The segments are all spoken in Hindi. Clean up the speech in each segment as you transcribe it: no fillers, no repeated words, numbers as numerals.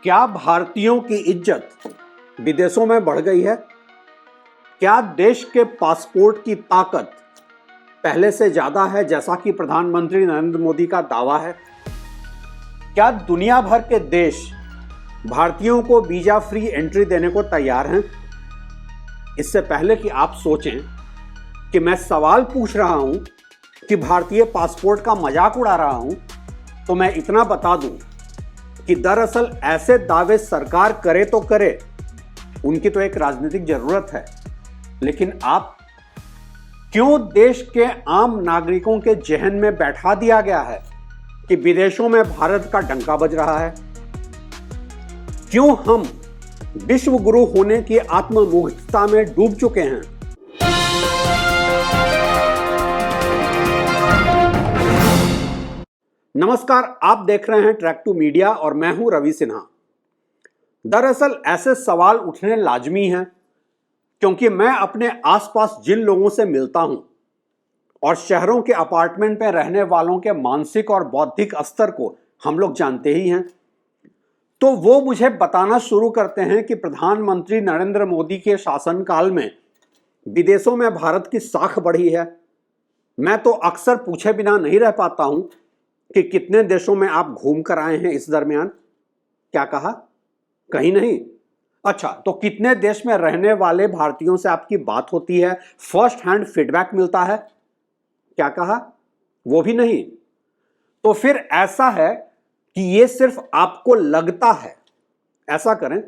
क्या भारतीयों की इज्जत विदेशों में बढ़ गई है? क्या देश के पासपोर्ट की ताकत पहले से ज्यादा है, जैसा कि प्रधानमंत्री नरेंद्र मोदी का दावा है? क्या दुनिया भर के देश भारतीयों को वीजा फ्री एंट्री देने को तैयार हैं? इससे पहले कि आप सोचें कि मैं सवाल पूछ रहा हूं कि भारतीय पासपोर्ट का मजाक उड़ा रहा हूं, तो मैं इतना बता दूं कि दरअसल ऐसे दावे सरकार करे तो करे, उनकी तो एक राजनीतिक जरूरत है, लेकिन आप क्यों देश के आम नागरिकों के जहन में बैठा दिया गया है कि विदेशों में भारत का डंका बज रहा है? क्यों हम विश्व गुरु होने की आत्ममुग्धता में डूब चुके हैं? नमस्कार, आप देख रहे हैं ट्रैक टू मीडिया और मैं हूं रवि सिन्हा। दरअसल ऐसे सवाल उठने लाजमी हैं क्योंकि मैं अपने आसपास जिन लोगों से मिलता हूं और शहरों के अपार्टमेंट में रहने वालों के मानसिक और बौद्धिक स्तर को हम लोग जानते ही हैं, तो वो मुझे बताना शुरू करते हैं कि प्रधानमंत्री नरेंद्र मोदी के शासनकाल में विदेशों में भारत की साख बढ़ी है। मैं तो अक्सर पूछे बिना नहीं रह पाता हूं कि कितने देशों में आप घूम कर आए हैं इस दरमियान? क्या कहा? कहीं नहीं। अच्छा, तो कितने देश में रहने वाले भारतीयों से आपकी बात होती है, फर्स्ट हैंड फीडबैक मिलता है? क्या कहा? वो भी नहीं। तो फिर ऐसा है कि ये सिर्फ आपको लगता है। ऐसा करें,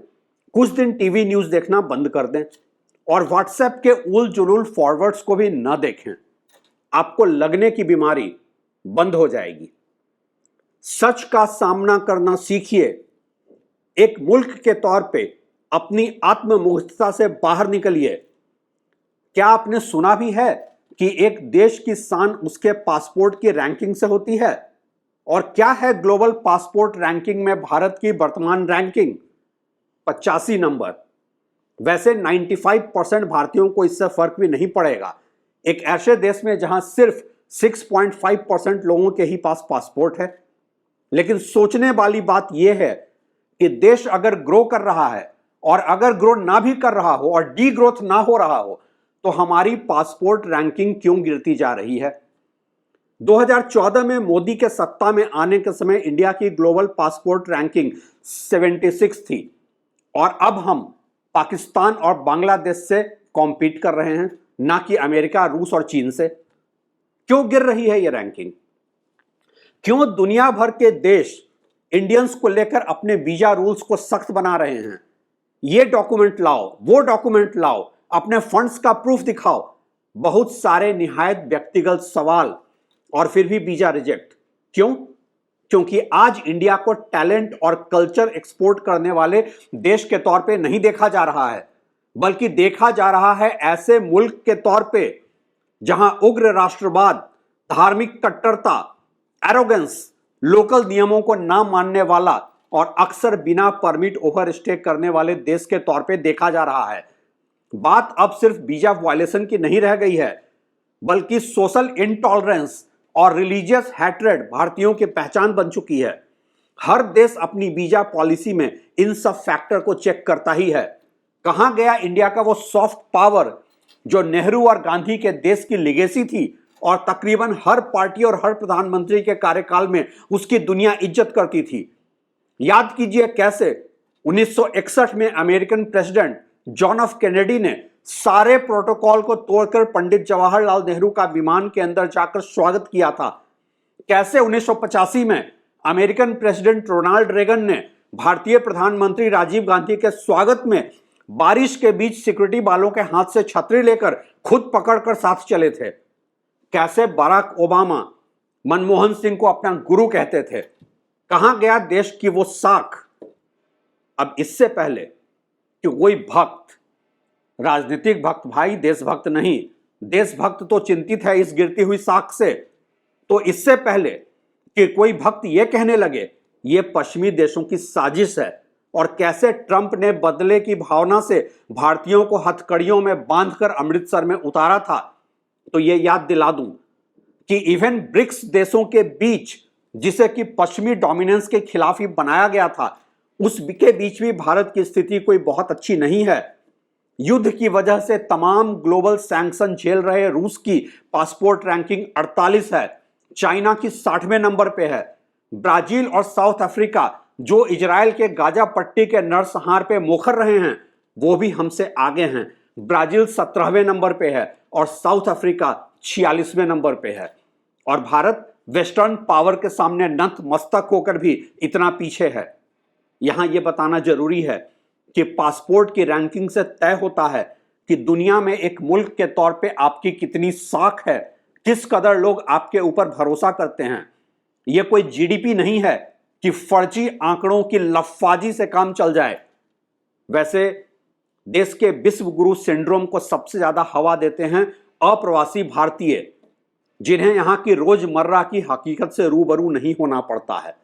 कुछ दिन टीवी न्यूज देखना बंद कर दें और व्हाट्सएप के उल जुलूल फॉरवर्ड्स को भी न देखें। आपको लगने की बीमारी बंद हो जाएगी। सच का सामना करना सीखिए। एक मुल्क के तौर पे अपनी आत्ममुग्धता से बाहर निकलिए। क्या आपने सुना भी है कि एक देश की शान उसके पासपोर्ट की रैंकिंग से होती है? और क्या है ग्लोबल पासपोर्ट रैंकिंग में भारत की वर्तमान रैंकिंग? 85 नंबर। वैसे 95% भारतीयों को इससे फर्क भी नहीं पड़ेगा, एक ऐसे देश में जहां सिर्फ 6.5% लोगों के ही पास पासपोर्ट है। लेकिन सोचने वाली बात यह है कि देश अगर ग्रो कर रहा है और अगर ग्रो ना भी कर रहा हो और डी ग्रोथ ना हो रहा हो, तो हमारी पासपोर्ट रैंकिंग क्यों गिरती जा रही है? 2014 में मोदी के सत्ता में आने के समय इंडिया की ग्लोबल पासपोर्ट रैंकिंग 76 थी और अब हम पाकिस्तान और बांग्लादेश से कॉम्पीट कर रहे हैं, ना कि अमेरिका, रूस और चीन से। क्यों गिर रही है यह रैंकिंग? क्यों दुनिया भर के देश इंडियंस को लेकर अपने वीजा रूल्स को सख्त बना रहे हैं? ये डॉक्यूमेंट लाओ, वो डॉक्यूमेंट लाओ, अपने फंड्स का प्रूफ दिखाओ। बहुत सारे निहायत व्यक्तिगत सवाल और फिर भी वीजा रिजेक्ट। क्यों? क्योंकि आज इंडिया को टैलेंट और कल्चर एक्सपोर्ट करने वाले देश के तौर पे नहीं देखा जा रहा है, बल्कि देखा जा रहा है ऐसे मुल्क के तौर पे जहां उग्र राष्ट्रवाद, धार्मिक कट्टरता, एरोगेंस, लोकल नियमों को ना मानने वाला और अक्सर बिना परमिट ओवरस्टे करने वाले देश के तौर पे देखा जा रहा है। बात अब सिर्फ वीजा वायलेशन की नहीं रह गई है, बल्कि सोशल इंटॉलरेंस और रिलीजियस हैट्रेड भारतीयों की पहचान बन चुकी है। हर देश अपनी वीजा पॉलिसी में इन सब फैक्टर को चेक करता ही है। कहां गया इंडिया का वो सॉफ्ट पावर जो नेहरू और गांधी के देश की लिगेसी थी और तकरीबन हर पार्टी और हर प्रधानमंत्री के कार्यकाल में उसकी दुनिया इज्जत करती थी? याद कीजिए कैसे 1961 में American president John F Kennedy ने सारे प्रोटोकॉल को तोड़कर पंडित जवाहरलाल नेहरू का विमान के अंदर जाकर स्वागत किया था। कैसे 1985 में अमेरिकन प्रेसिडेंट रोनाल्ड रेगन ने भारतीय प्रधानमंत्री राजीव गांधी के स्वागत में बारिश के बीच सिक्योरिटी वालों के हाथ से छतरी लेकर खुद पकड़कर साथ चले थे। कैसे बराक ओबामा मनमोहन सिंह को अपना गुरु कहते थे। कहां गया देश की वो साख? अब इससे पहले कि कोई भक्त, राजनीतिक भक्त भाई, देशभक्त नहीं, देशभक्त तो चिंतित है इस गिरती हुई साख से, तो इससे पहले कि कोई भक्त यह कहने लगे ये पश्चिमी देशों की साजिश है और कैसे ट्रंप ने बदले की भावना से भारतीयों को हथकड़ियों में बांधकर अमृतसर में उतारा था, तो यह याद दिला दूं कि इवन ब्रिक्स देशों के बीच, जिसे कि पश्चिमी डोमिनेंस के खिलाफ ही बनाया गया था, उसके बीच भी भारत की स्थिति कोई बहुत अच्छी नहीं है। युद्ध की वजह से तमाम ग्लोबल सैंक्शन झेल रहे रूस की पासपोर्ट रैंकिंग 48 है, चाइना की 60वें नंबर पे है। ब्राजील और साउथ अफ्रीका जो इजराइल के गाजा पट्टी के नरसंहार पे मोखर रहे हैं, वो भी हमसे आगे हैं। ब्राजील 17वें नंबर पे है और साउथ अफ्रीका 46वें नंबर पे है। और भारत वेस्टर्न पावर के सामने नतमस्तक होकर भी इतना पीछे है। यहां यह बताना जरूरी है कि पासपोर्ट की रैंकिंग से तय होता है कि दुनिया में एक मुल्क के तौर पे आपकी कितनी साख है, किस कदर लोग आपके ऊपर भरोसा करते हैं। यह कोई जीडीपी नहीं है कि फर्जी आंकड़ों की लफाजी से काम चल जाए। वैसे देश के विश्व गुरु सिंड्रोम को सबसे ज्यादा हवा देते हैं अप्रवासी भारतीय, जिन्हें यहां की रोजमर्रा की हकीकत से रूबरू नहीं होना पड़ता है।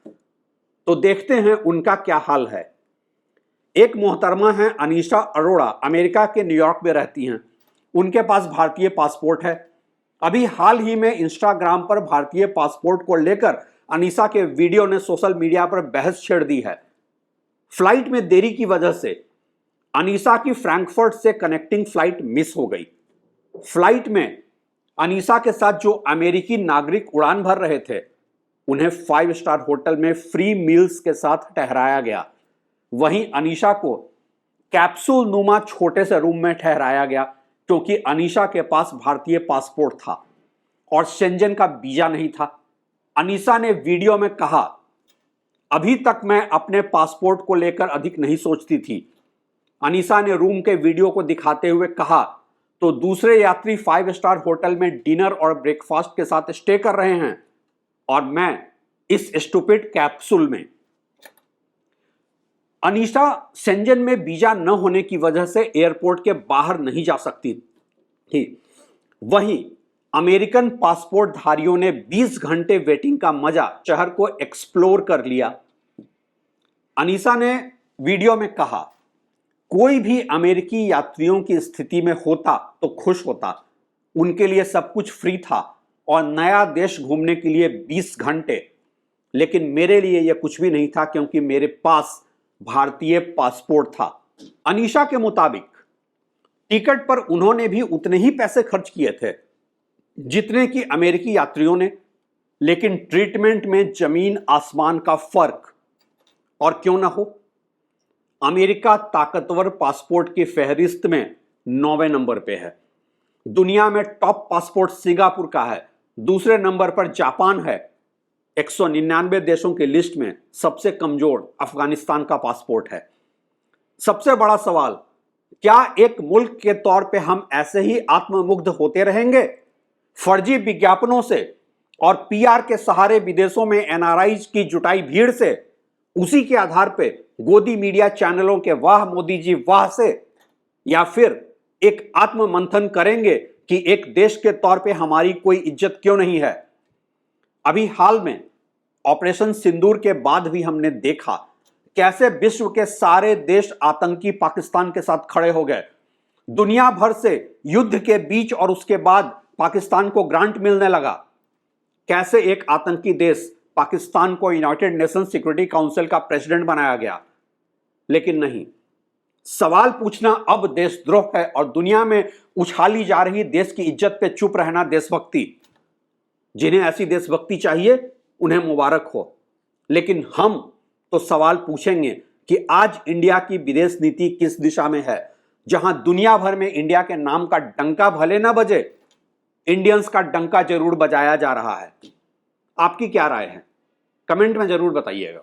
तो देखते हैं उनका क्या हाल है। एक मोहतरमा है अनीशा अरोड़ा, अमेरिका के न्यूयॉर्क में रहती हैं। उनके पास भारतीय पासपोर्ट है। अभी हाल ही में इंस्टाग्राम पर भारतीय पासपोर्ट को लेकर अनीशा के वीडियो ने सोशल मीडिया पर बहस छेड़ दी है। फ्लाइट में देरी की वजह से अनीशा की फ्रैंकफर्ट से कनेक्टिंग फ्लाइट मिस हो गई। फ्लाइट में अनीशा के साथ जो अमेरिकी नागरिक उड़ान भर रहे थे, उन्हें 5 स्टार होटल में फ्री मील्स के साथ ठहराया गया। वहीं अनीशा को कैप्सूल नुमा छोटे से रूम में ठहराया गया, क्योंकि अनीशा के पास भारतीय पासपोर्ट था और शेंजन का वीजा नहीं था। अनीशा ने वीडियो में कहा, अभी तक मैं अपने पासपोर्ट को लेकर अधिक नहीं सोचती थी। अनीशा ने रूम के वीडियो को दिखाते हुए कहा, तो दूसरे यात्री 5 स्टार होटल में डिनर और ब्रेकफास्ट के साथ स्टे कर रहे हैं और मैं इस स्टूपिड कैप्सूल में। अनीशा शेंजन में वीजा न होने की वजह से एयरपोर्ट के बाहर नहीं जा सकती थी। वहीं अमेरिकन पासपोर्ट धारियों ने 20 घंटे वेटिंग का मजा शहर को एक्सप्लोर कर लिया। अनीशा ने वीडियो में कहा, कोई भी अमेरिकी यात्रियों की स्थिति में होता तो खुश होता। उनके लिए सब कुछ फ्री था और नया देश घूमने के लिए 20 घंटे, लेकिन मेरे लिए यह कुछ भी नहीं था, क्योंकि मेरे पास भारतीय पासपोर्ट था। अनीशा के मुताबिक टिकट पर उन्होंने भी उतने ही पैसे खर्च किए थे जितने कि अमेरिकी यात्रियों ने, लेकिन ट्रीटमेंट में जमीन आसमान का फर्क। और क्यों ना हो, अमेरिका ताकतवर पासपोर्ट की फहरिस्त में 9वें नंबर पे है। दुनिया में टॉप पासपोर्ट सिंगापुर का है, दूसरे नंबर पर जापान है। 199 देशों की लिस्ट में सबसे कमजोर अफगानिस्तान का पासपोर्ट है। सबसे बड़ा सवाल, क्या एक मुल्क के तौर पे हम ऐसे ही आत्ममुग्ध होते रहेंगे? फर्जी विज्ञापनों से और पीआर के सहारे विदेशों में एनआरआईज की जुटाई भीड़ से, उसी के आधार पे गोदी मीडिया चैनलों के वाह मोदी जी वाह से, या फिर एक आत्म मंथन करेंगे कि एक देश के तौर पे हमारी कोई इज्जत क्यों नहीं है? अभी हाल में ऑपरेशन सिंदूर के बाद भी हमने देखा कैसे विश्व के सारे देश आतंकी पाकिस्तान के साथ खड़े हो गए। दुनिया भर से युद्ध के बीच और उसके बाद पाकिस्तान को ग्रांट मिलने लगा। कैसे एक आतंकी देश पाकिस्तान को यूनाइटेड नेशन सिक्योरिटी काउंसिल का प्रेसिडेंट बनाया गया। लेकिन नहीं, सवाल पूछना अब देशद्रोह है और दुनिया में उछाली जा रही देश की इज्जत पे चुप रहना देशभक्ति। जिन्हें ऐसी देशभक्ति चाहिए उन्हें मुबारक हो, लेकिन हम तो सवाल पूछेंगे कि आज इंडिया की विदेश नीति किस दिशा में है, जहां दुनिया भर में इंडिया के नाम का डंका भले ना बजे, इंडियंस का डंका जरूर बजाया जा रहा है। आपकी क्या राय है? कमेंट में जरूर बताइएगा।